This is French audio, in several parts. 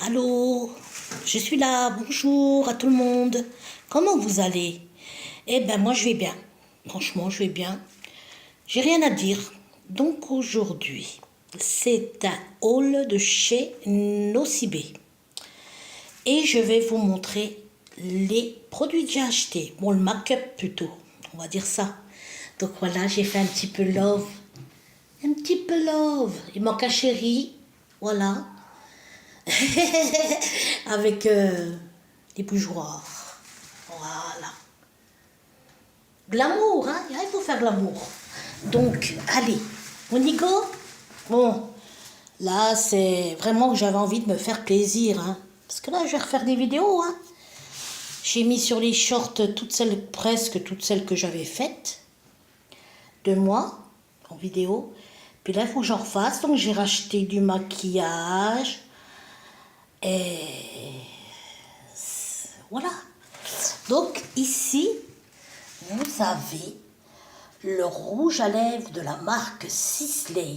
Allô, je suis là, bonjour à tout le monde. Comment vous allez? Eh ben moi je vais bien. Franchement, je vais bien. J'ai rien à dire. Donc aujourd'hui, c'est un haul de chez Nocibé. Et je vais vous montrer les produits que j'ai achetés. Bon, le make-up plutôt, on va dire ça. Donc voilà, j'ai fait un petit peu love. Un petit peu love. Il manque un chéri. Voilà. Avec des bougeoirs. Voilà. Glamour, hein? Il faut faire glamour. Donc, allez, on y go? Bon, là, c'est vraiment que j'avais envie de me faire plaisir, hein. Parce que là, je vais refaire des vidéos, hein. J'ai mis sur les shorts presque toutes celles que j'avais faites de moi en vidéo. Puis là, il faut que j'en refasse. Donc, j'ai racheté du maquillage. Et voilà. Donc ici, vous avez le rouge à lèvres de la marque Sisley.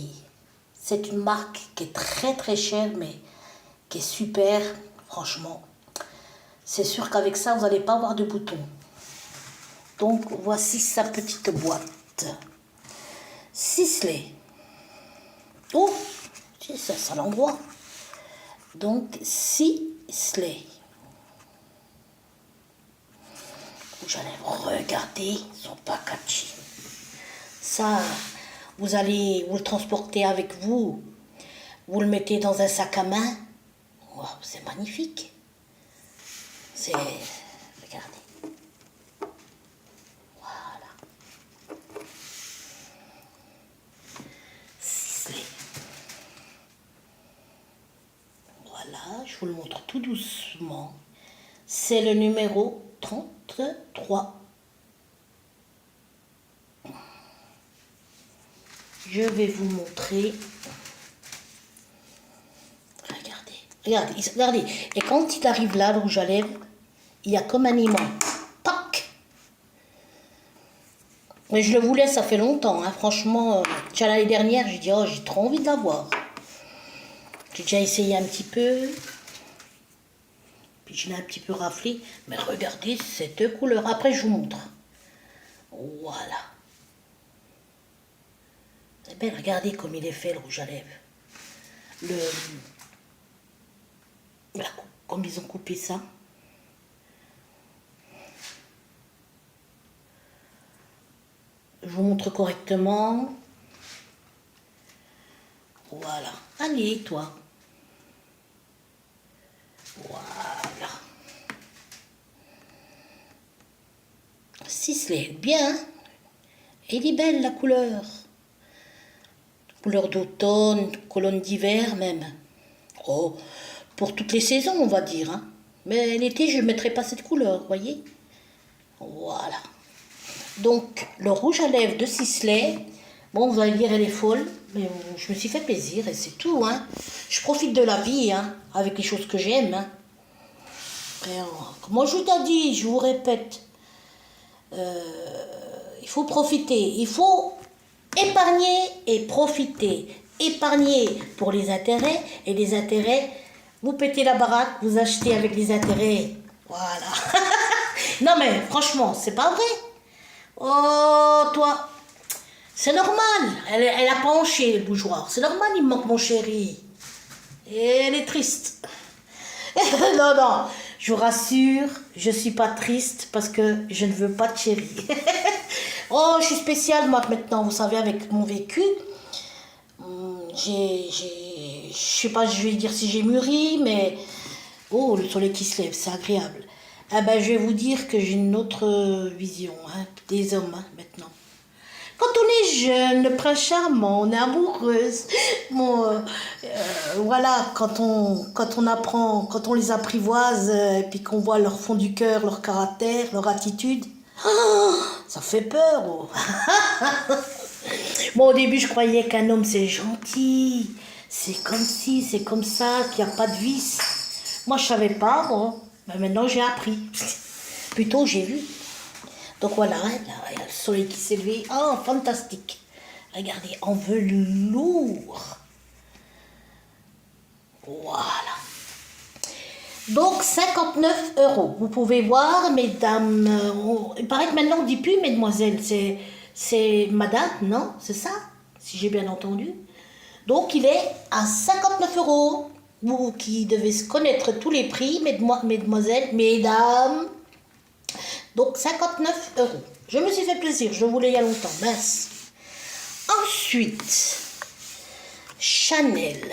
C'est une marque qui est très très chère, mais qui est super, franchement. C'est sûr qu'avec ça, vous n'allez pas avoir de boutons. Donc voici sa petite boîte. Sisley. Oh, c'est ça l'endroit. Donc Sisley. J'allais regarder son packaging. Ça, vous allez vous le transporter avec vous. Vous le mettez dans un sac à main. Wow, c'est magnifique. C'est... Regardez. Voilà. Sisley. Voilà, je vous le montre tout doucement. C'est le numéro 33. Je vais vous montrer. Regardez. Et quand il arrive là, le rouge à lèvres, il y a comme un aimant. Tac! Mais je le voulais, ça fait longtemps. Hein. Franchement, déjà l'année dernière, j'ai dit, oh, j'ai trop envie de l'avoir. J'ai déjà essayé un petit peu. Puis je l'ai un petit peu raflé. Mais regardez cette couleur. Après, je vous montre. Voilà. Eh bien, regardez comme il est fait, le rouge à lèvres. Comme ils ont coupé ça. Je vous montre correctement. Voilà. Allez, toi. Voilà. Sisley, bien. Elle est belle, la couleur. Couleur d'automne, colonne d'hiver même. Oh, pour toutes les saisons, on va dire. Hein. Mais l'été, je ne mettrai pas cette couleur, vous voyez. Voilà. Donc, le rouge à lèvres de Sisley. Bon, vous allez dire, elle est folle. Mais je me suis fait plaisir et c'est tout. Hein. Je profite de la vie, hein, avec les choses que j'aime. Hein. Moi, je vous ai dit, je vous répète. Il faut profiter. Il faut épargner et profiter. Épargner pour les intérêts et les intérêts, vous pétez la baraque, vous achetez avec les intérêts. Voilà. Non mais franchement, c'est pas vrai. Oh toi, c'est normal. Elle a pas hanché le bougeoir. C'est normal, il me manque mon chéri. Et elle est triste. Non, je vous rassure, je suis pas triste parce que je ne veux pas de chéri. Oh, je suis spéciale moi maintenant, vous savez, avec mon vécu. Je sais pas, je vais dire si j'ai mûri, mais oh, le soleil qui se lève, c'est agréable. Ah ben, je vais vous dire que j'ai une autre vision hein, des hommes hein, maintenant. Quand on est jeune, le prince charmant, on est amoureuse. Bon, voilà, quand on apprend, quand on les apprivoise, et puis qu'on voit leur fond du cœur, leur caractère, leur attitude, oh, ça fait peur. Oh. Bon, au début, je croyais qu'un homme, c'est gentil. C'est comme ci, c'est comme ça, qu'il n'y a pas de vice. Moi, je savais pas, bon. Mais maintenant, j'ai appris. Plutôt, j'ai vu. Donc voilà, là, il y a le soleil qui s'est levé. Oh, fantastique. Regardez, en velours. Voilà. Donc 59 euros. Vous pouvez voir, mesdames. Il paraît que maintenant on ne dit plus mesdemoiselles, c'est madame, non? C'est ça? Si j'ai bien entendu. Donc il est à 59 euros. Vous qui devez connaître tous les prix, mesdemoiselles, mesdames. Donc 59 euros. Je me suis fait plaisir, je voulais il y a longtemps. Mince. Ensuite, Chanel.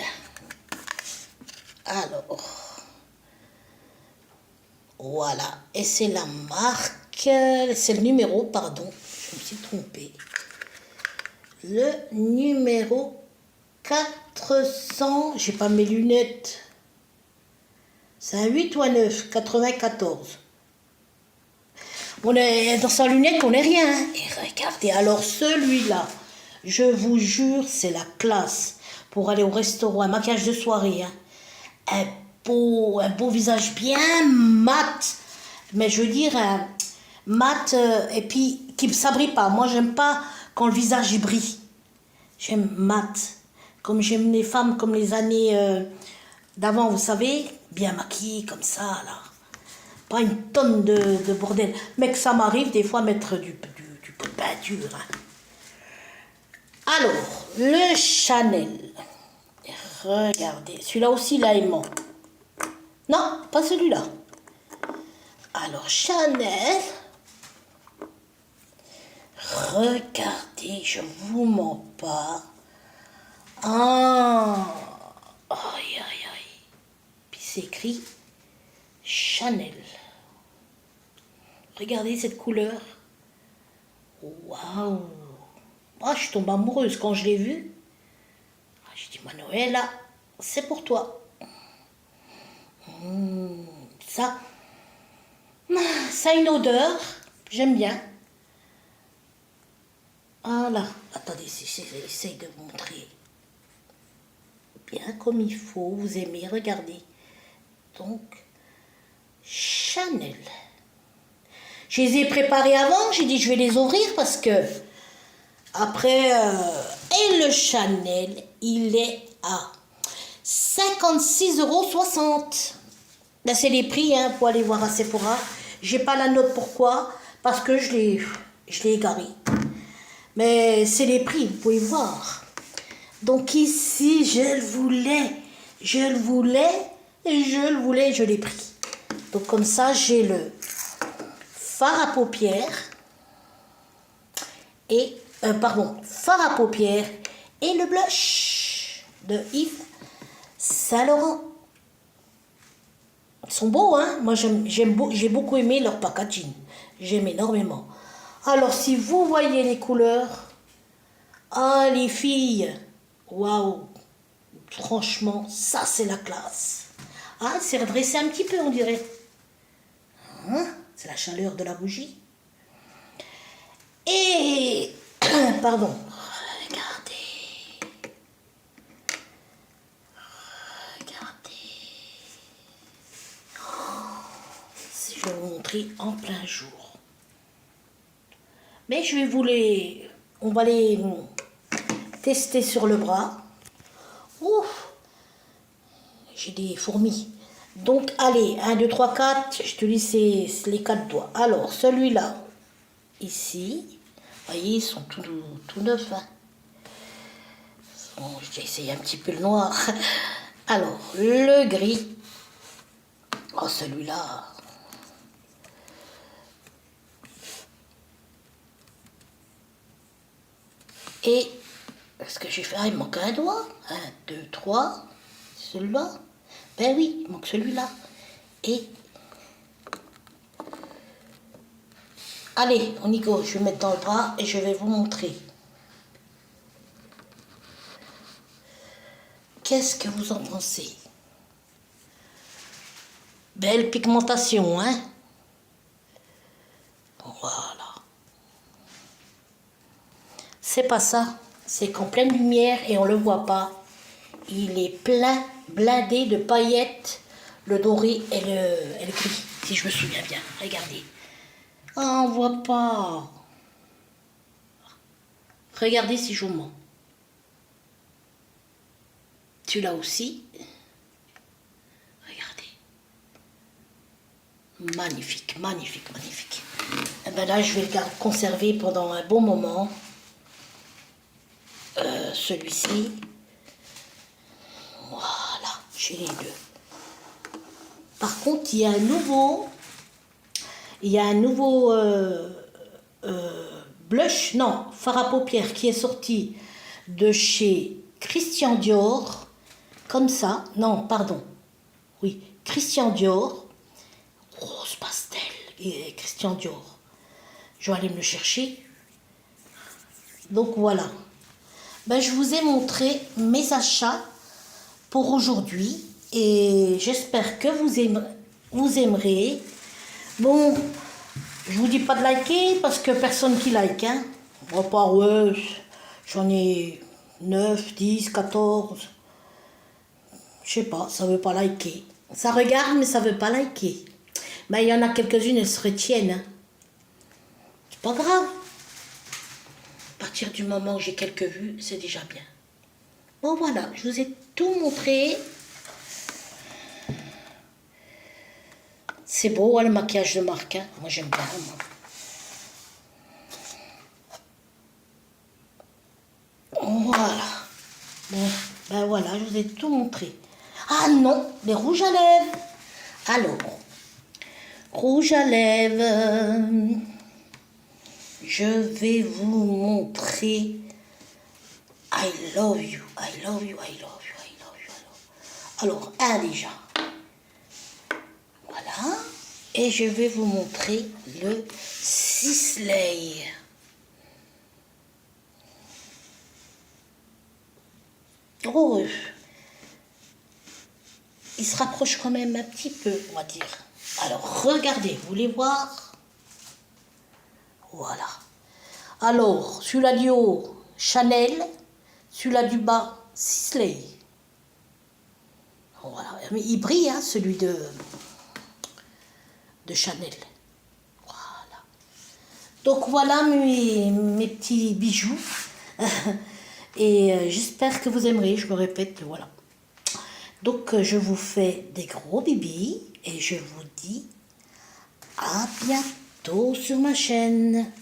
Alors, voilà. Et c'est la marque, c'est le numéro, pardon, je me suis trompée. Le numéro 400, j'ai pas mes lunettes. C'est un 8 ou un 9, 94. On est dans sa lunette, on n'est rien. Hein. Et regardez, alors celui-là, je vous jure, c'est la classe. Pour aller au restaurant, un maquillage de soirée. Hein. Un beau visage bien mat. Mais je veux dire, mat, et puis qui ne s'abrille pas. Moi, j'aime pas quand le visage il brille. J'aime mat. Comme j'aime les femmes comme les années d'avant, vous savez, bien maquillées comme ça, là. Pas une tonne de bordel. Mais que ça m'arrive des fois mettre du pot de peinture. Hein. Alors, le Chanel. Regardez, celui-là aussi, là, aimant. Non, pas celui-là. Alors, Chanel. Regardez, je vous mens pas. Ah, aïe, aïe, aïe. Puis c'est écrit Chanel. Regardez cette couleur. Waouh. Ah, je tombe amoureuse quand je l'ai vue. Je dis, Manuela, c'est pour toi. Ça a une odeur. J'aime bien. Voilà. Attendez, j'essaye de vous montrer. Bien comme il faut. Vous aimez, regardez. Donc, Chanel. Je les ai préparés avant, j'ai dit je vais les ouvrir parce que après, et le Chanel, il est à 56,60 €. Là, c'est les prix, hein, pour aller voir à Sephora. J'ai pas la note, pourquoi? Parce que je l'ai égaré. Mais c'est les prix, vous pouvez voir. Donc ici, je le voulais, je l'ai pris. Donc comme ça, j'ai le fard à paupières et fard à paupières et le blush de Yves Saint Laurent. Ils sont beaux, hein. Moi j'ai beaucoup aimé leur packaging. J'aime énormément. Alors si vous voyez les couleurs, ah les filles, waouh, franchement, ça c'est la classe. Ah, c'est redressé un petit peu, on dirait. Hein? C'est la chaleur de la bougie. Et, pardon, regardez. Si je vais vous montrer en plein jour. Mais je vais on va les tester sur le bras. Ouf, j'ai des fourmis. Donc, allez, 1, 2, 3, 4, je te dis les 4 doigts. Alors, celui-là, ici, vous voyez, ils sont tout neufs. Hein. Bon, j'ai essayé un petit peu le noir. Alors, le gris. Oh, celui-là. Et, ce que j'ai fait, il me manque un doigt. 1, 2, 3, celui-là. Ben oui, il manque celui-là. Et, allez, on y go. Je vais mettre dans le bras et je vais vous montrer. Qu'est-ce que vous en pensez? Belle pigmentation, hein? Voilà. C'est pas ça. C'est qu'en pleine lumière et on le voit pas. Il est plein, blindé de paillettes, le doré et le gris, si je me souviens bien. Regardez. Ah, on voit pas. Regardez si je vous mens. Celui-là aussi. Regardez. Magnifique, magnifique, magnifique. Et ben là, je vais le conserver pendant un bon moment. Celui-ci. Voilà, j'ai les deux. Par contre, il y a un nouveau blush, non, fard à paupières qui est sorti de chez Christian Dior, comme ça, non, pardon, oui, Christian Dior, rose pastel, et Christian Dior. Je vais aller me le chercher. Donc voilà. Ben, je vous ai montré mes achats pour aujourd'hui et j'espère que vous aimerez. Bon, je vous dis pas de liker parce que personne qui like, hein. Oh, pas ouais, j'en ai 9, 10, 14. Je sais pas, ça veut pas liker. Ça regarde mais ça veut pas liker. Mais il y en a quelques-unes, elles se retiennent, hein. C'est pas grave. À partir du moment où j'ai quelques vues, c'est déjà bien. Bon voilà, je vous ai tout montré. C'est beau, hein, le maquillage de marque. Hein. Moi j'aime bien. Moi. Voilà. Bon, ben voilà, je vous ai tout montré. Ah non, les rouges à lèvres. Alors, rouge à lèvres. Je vais vous montrer. I love you, I love you, I love you, I love you, I love you. Alors, un déjà. Voilà. Et je vais vous montrer le Sisley. Oh, il se rapproche quand même un petit peu, on va dire. Alors, regardez, vous voulez voir? Voilà. Alors, celui-là du haut, Chanel. Celui-là du bas, Sisley. Voilà. Il brille, hein, celui de Chanel. Voilà. Donc voilà mes petits bijoux. Et j'espère que vous aimerez, je me répète, voilà. Donc je vous fais des gros bibis et je vous dis à bientôt sur ma chaîne.